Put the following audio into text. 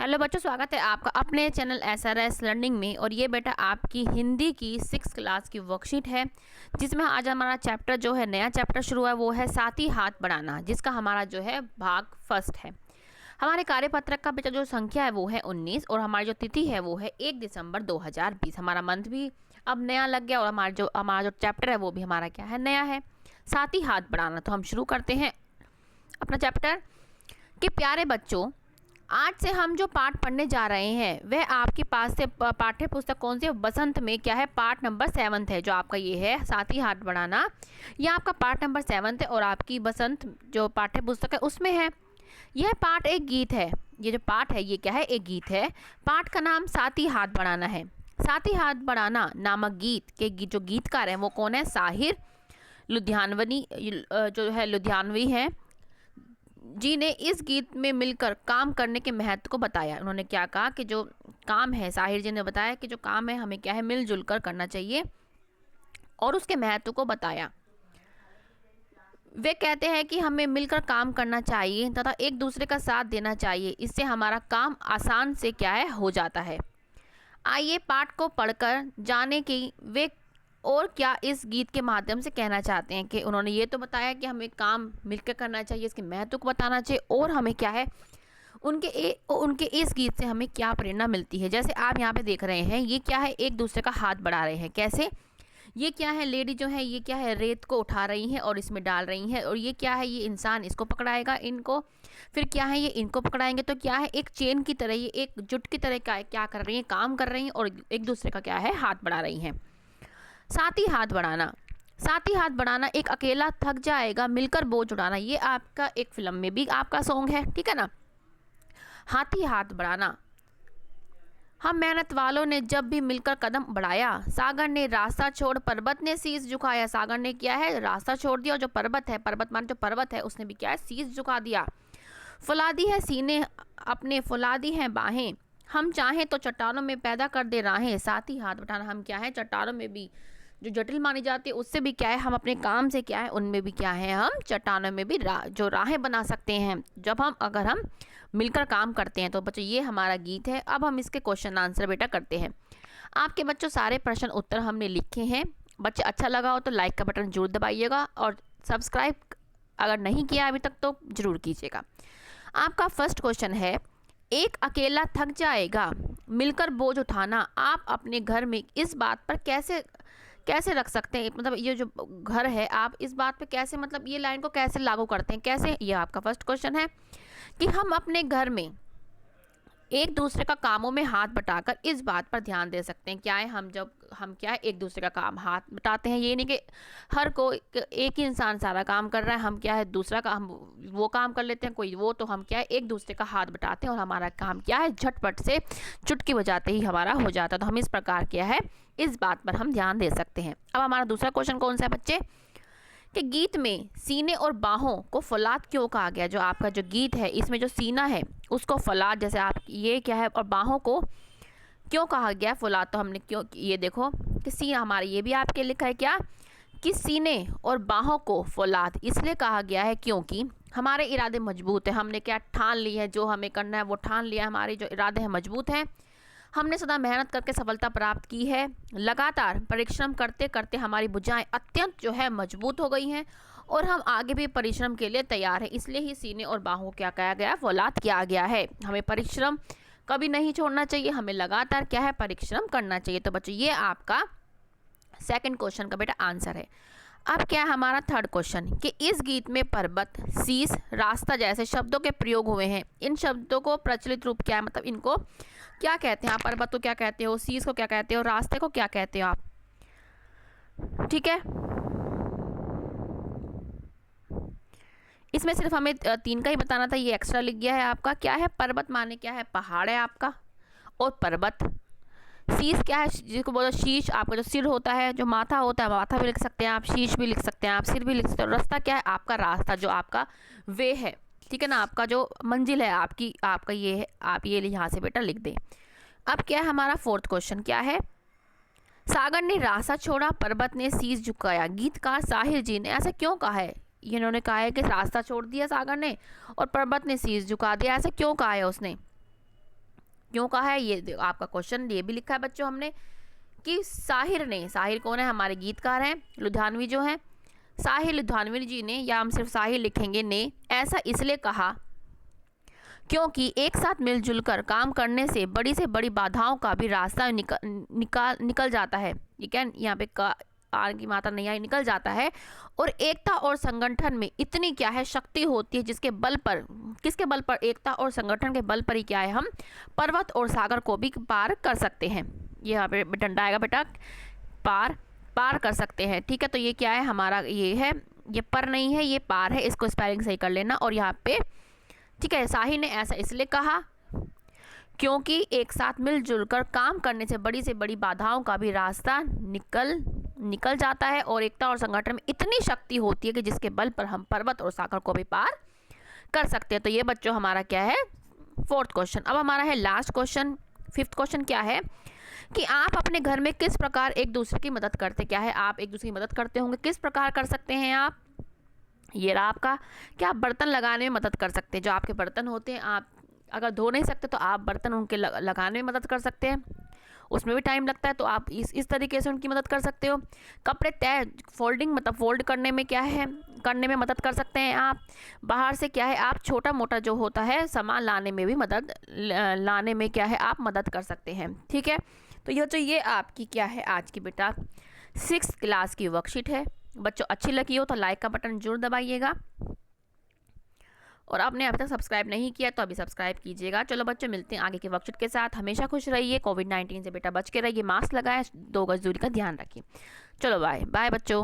Hello बच्चों, स्वागत है आपका अपने चैनल SRS लर्निंग में। और ये बेटा आपकी हिंदी की 6th क्लास की वर्कशीट है, जिसमें आज हमारा चैप्टर जो है, नया चैप्टर शुरू है, वो है साथी हाथ बढ़ाना, जिसका हमारा जो है भाग फर्स्ट है। हमारे कार्यपत्रक का बेटा जो संख्या है वो है 19 और हमारी जो तिथि है वो है 1 दिसंबर 2020। हमारा मंथ भी अब नया लग गया और हमारा जो चैप्टर है वो भी हमारा क्या है, नया है, साथी हाथ बढ़ाना। तो हम शुरू करते हैं अपना चैप्टर। कि प्यारे बच्चों, आज से हम जो पाठ पढ़ने जा रहे हैं वह आपके पास से पाठ्य पुस्तक कौन सी है, बसंत में क्या है, पाठ नंबर 7 है, जो आपका ये है साथी हाथ बढ़ाना। ये आपका पाठ नंबर 7 है और आपकी बसंत जो पाठ्य पुस्तक है उसमें है। यह पाठ एक गीत है। ये जो पाठ है ये क्या है, एक गीत है। पाठ का नाम साथी हाथ बढ़ाना है। साथी हाथ बढ़ाना नामक गीत के जो गीतकार हैं वो कौन है, साहिर लुधियानवी जो है, लुधियानवी हैं जी ने इस गीत में मिलकर काम करने के महत्व को बताया। उन्होंने क्या कहा कि जो काम है, साहिर जी ने बताया कि जो काम है हमें क्या है, मिलजुल कर करना चाहिए और उसके महत्व को बताया। वे कहते हैं कि हमें मिलकर काम करना चाहिए तथा एक दूसरे का साथ देना चाहिए, इससे हमारा काम आसान से क्या है, हो जाता है। आइए पाठ को पढ़कर जाने की वे और क्या इस गीत के माध्यम से कहना चाहते हैं। कि उन्होंने ये तो बताया कि हमें काम मिलकर करना चाहिए, इसके महत्व को बताना चाहिए, और हमें क्या है, उनके इस गीत से हमें क्या प्रेरणा मिलती है। जैसे आप यहाँ पे देख रहे हैं, ये क्या है, एक दूसरे का हाथ बढ़ा रहे हैं। कैसे, ये क्या है, लेडी जो है ये क्या है, रेत को उठा रही हैं और इसमें डाल रही हैं। और ये क्या है, ये इंसान इसको पकड़ाएगा इनको, फिर क्या है, ये इनको पकड़ाएंगे। तो क्या है, एक चेन की तरह, ये एक जुट की तरह क्या कर रही हैं, काम कर रही हैं और एक दूसरे का क्या है, हाथ बढ़ा रही हैं। साथी हाथ बढ़ाना। साथी हाथ बढ़ाना, एक अकेला थक जाएगा मिलकर बोझ उठाना। ये आपका एक फिल्म में भी आपका सॉन्ग है, ठीक है ना। हाथी हाथ बढ़ाना। हम मेहनत वालों ने जब भी मिलकर कदम बढ़ाया, सागर ने रास्ता छोड़ पर्वत ने शीश झुकाया। सागर ने क्या है, रास्ता छोड़ दिया और जो पर्वत है, पर्वत मान जो पर्वत है, उसने भी क्या है, शीश झुका दिया। फुला दी है सीने अपने, फुला दी हैं बाहें, हम चाहें तो चट्टानों में पैदा कर दे राहें। साथी हाथ बढ़ाना, हम क्या है, चट्टानों में भी जो जटिल मानी जाती है उससे भी क्या है, हम अपने काम से क्या है, उनमें भी क्या है, हम चट्टानों में भी जो राहें बना सकते हैं जब हम अगर हम मिलकर काम करते हैं। तो बच्चों ये हमारा गीत है। अब हम इसके क्वेश्चन आंसर बेटा करते हैं। आपके बच्चों सारे प्रश्न उत्तर हमने लिखे हैं। बच्चे अच्छा लगा हो तो लाइक का बटन जरूर दबाइएगा और सब्सक्राइब अगर नहीं किया अभी तक तो जरूर कीजिएगा। आपका फर्स्ट क्वेश्चन है, एक अकेला थक जाएगा मिलकर बोझ उठाना आप अपने घर में इस बात पर कैसे रख सकते हैं। मतलब ये जो घर है आप इस बात पे कैसे, मतलब ये लाइन को कैसे लागू करते हैं, कैसे, ये आपका फर्स्ट क्वेश्चन है। कि हम अपने घर में एक दूसरे का कामों में हाथ बटाकर इस बात पर ध्यान दे सकते हैं। क्या है, हम क्या है, एक दूसरे का काम हाथ बटाते हैं। ये नहीं कि हर कोई एक ही इंसान सारा काम कर रहा है, हम क्या है, दूसरा का हम वो काम कर लेते हैं कोई वो, तो हम क्या है, एक दूसरे का हाथ बटाते हैं और हमारा काम क्या है, झटपट से चुटकी बजाते ही हमारा हो जाता है। तो हम इस प्रकार क्या है, इस बात पर हम ध्यान दे सकते हैं। अब हमारा दूसरा क्वेश्चन कौन सा है बच्चे, कि गीत में सीने और बाहों को फौलाद क्यों कहा गया। जो आपका जो गीत है इसमें जो सीना है उसको फौलाद, जैसे आप ये क्या है, और बाहों को क्यों कहा गया फौलाद। तो हमने क्यों, ये देखो कि सीना हमारे, ये भी आपके लिखा है क्या, कि सीने और बाहों को फौलाद इसलिए कहा गया है क्योंकि हमारे इरादे मजबूत हैं। हमने क्या ठान ली है, जो हमें करना है वो ठान लिया, हमारे जो इरादे हैं मजबूत हैं। हमने सदा मेहनत करके सफलता प्राप्त की है। लगातार परिश्रम करते करते हमारी भुजाएं अत्यंत जो है मजबूत हो गई हैं और हम आगे भी परिश्रम के लिए तैयार हैं। इसलिए ही सीने और बाहों क्या कहा गया, फौलाद किया गया है। हमें परिश्रम कभी नहीं छोड़ना चाहिए, हमें लगातार क्या है, परिश्रम करना चाहिए। तो बच्चों ये आपका सेकंड क्वेश्चन का बेटा आंसर है। अब क्या है हमारा थर्ड क्वेश्चन, कि इस गीत में पर्वत, शीश, रास्ता जैसे शब्दों के प्रयोग हुए हैं। इन शब्दों को प्रचलित रूप क्या है, मतलब इनको क्या कहते हैं आप, पर्वत को क्या कहते हो, शीश को क्या कहते हो, रास्ते को क्या कहते हो आप, ठीक है। इसमें सिर्फ हमें 3 का ही बताना था, ये एक्स्ट्रा लिख गया है आपका। क्या है, पर्वत माने क्या है, पहाड़ है आपका, और पर्वत। शीश क्या है, जिसको बोलो शीश, आपका जो सिर होता है, जो माथा होता है, माथा भी लिख सकते हैं आप, शीश भी लिख सकते हैं आप, सिर भी लिख सकते हो। रास्ता क्या है, आपका रास्ता, जो आपका वे है, ठीक है ना, आपका जो मंजिल है आपका ये है, आप ये यहाँ से बेटा लिख दें। अब क्या है हमारा फोर्थ क्वेश्चन, क्या है, सागर ने रास्ता छोड़ा पर्वत ने शीश झुकाया। गीतकार साहिर जी ने ऐसा क्यों कहा है। इन्होंने कहा है कि रास्ता छोड़ दिया सागर ने और पर्वत ने शीश झुका दिया, ऐसा क्यों कहा है उसने। क्यों कहा है ये आपका क्वेश्चन ये भी लिखा है बच्चों हमने कि साहिर ने, साहिर कौन है, हमारे गीतकार हैं लुधियानवी जो हैं, साहिर लुधियानवी जी ने, या हम सिर्फ साहिर लिखेंगे, ने ऐसा इसलिए कहा क्योंकि एक साथ मिलजुल कर काम करने से बड़ी बाधाओं का भी रास्ता निकल जाता है। ये क्या, यहाँ पे आर की मात्रा नहीं आई, निकल जाता है। और एकता और संगठन में इतनी क्या है शक्ति होती है जिसके बल पर, किसके बल पर, एकता और संगठन के बल पर ही क्या है हम पर्वत और सागर को भी पार कर सकते हैं। ये यहाँ पे डंडा आएगा बेटा, पार कर सकते हैं। ठीक है, तो ये क्या है हमारा, ये है, ये पर नहीं है, ये पार है, इसको स्पेलिंग सही कर लेना। और यहाँ पे ठीक है, साहिर ने ऐसा इसलिए कहा क्योंकि एक साथ मिलजुल कर काम करने से बड़ी बाधाओं का भी रास्ता निकल जाता है और एकता और संगठन में इतनी शक्ति होती है कि जिसके बल पर हम पर्वत और सागर को भी पार कर सकते हैं। तो ये बच्चों हमारा क्या है 4th क्वेश्चन। अब हमारा है लास्ट क्वेश्चन 5th क्वेश्चन। क्या है कि आप अपने घर में किस प्रकार एक दूसरे की मदद करते, क्या है आप एक दूसरे की मदद करते होंगे, किस प्रकार कर सकते हैं आप, ये रहा आपका, क्या आप बर्तन लगाने में मदद कर सकते हैं, जो आपके बर्तन होते हैं आप अगर धो नहीं सकते तो आप बर्तन उनके लगाने में मदद कर सकते हैं, उसमें भी टाइम लगता है तो आप इस तरीके से उनकी मदद कर सकते हो। कपड़े तय फोल्डिंग मतलब फोल्ड करने में क्या है, करने में मदद कर सकते हैं आप। बाहर से क्या है आप छोटा मोटा जो होता है सामान लाने में भी लाने में क्या है आप मदद कर सकते हैं। ठीक है, तो ये आपकी क्या है आज की बेटा 6th क्लास की वर्कशीट है। बच्चों अच्छी लगी हो तो लाइक का बटन जरूर दबाइएगा और आपने अभी तक सब्सक्राइब नहीं किया तो अभी सब्सक्राइब कीजिएगा। चलो बच्चों मिलते हैं आगे के वर्कशीट के साथ। हमेशा खुश रहिए, कोविड-19 से बेटा बच के रहिए, मास्क लगाएं, 2 गज दूरी का ध्यान रखिए। चलो बाय बाय बच्चों।